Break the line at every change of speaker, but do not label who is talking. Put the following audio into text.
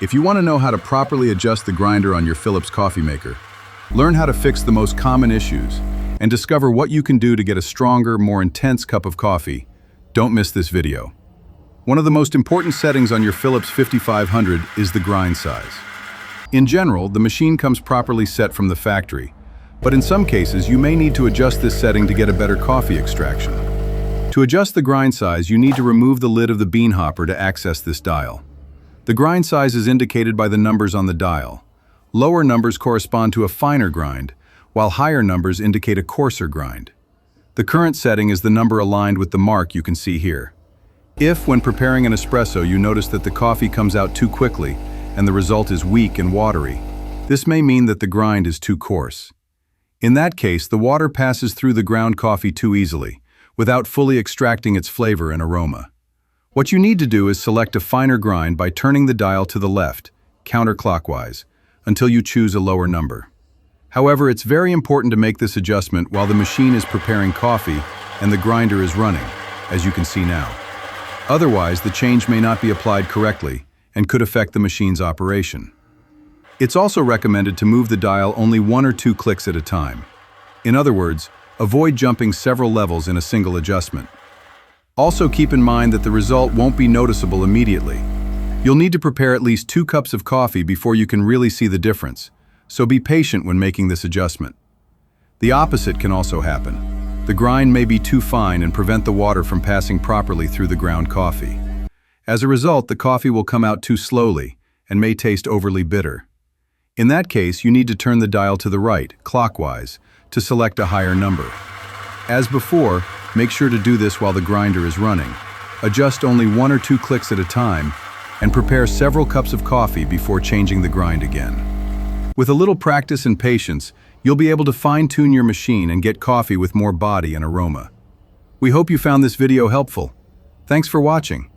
If you want to know how to properly adjust the grinder on your Philips coffee maker, learn how to fix the most common issues, and discover what you can do to get a stronger, more intense cup of coffee, don't miss this video. One of the most important settings on your Philips 5500 is the grind size. In general, the machine comes properly set from the factory, but in some cases you may need to adjust this setting to get a better coffee extraction. To adjust the grind size, you need to remove the lid of the bean hopper to access this dial. The grind size is indicated by the numbers on the dial. Lower numbers correspond to a finer grind, while higher numbers indicate a coarser grind. The current setting is the number aligned with the mark you can see here. If, when preparing an espresso, you notice that the coffee comes out too quickly and the result is weak and watery, this may mean that the grind is too coarse. In that case, the water passes through the ground coffee too easily, without fully extracting its flavor and aroma. What you need to do is select a finer grind by turning the dial to the left, counterclockwise, until you choose a lower number. However, it's very important to make this adjustment while the machine is preparing coffee and the grinder is running, as you can see now. Otherwise, the change may not be applied correctly and could affect the machine's operation. It's also recommended to move the dial only 1 or 2 clicks at a time. In other words, avoid jumping several levels in a single adjustment. Also keep in mind that the result won't be noticeable immediately. You'll need to prepare at least 2 cups of coffee before you can really see the difference, so be patient when making this adjustment. The opposite can also happen. The grind may be too fine and prevent the water from passing properly through the ground coffee. As a result, the coffee will come out too slowly and may taste overly bitter. In that case, you need to turn the dial to the right, clockwise, to select a higher number. As before, make sure to do this while the grinder is running. Adjust only 1 or 2 clicks at a time and prepare several cups of coffee before changing the grind again. With a little practice and patience, you'll be able to fine-tune your machine and get coffee with more body and aroma. We hope you found this video helpful. Thanks for watching.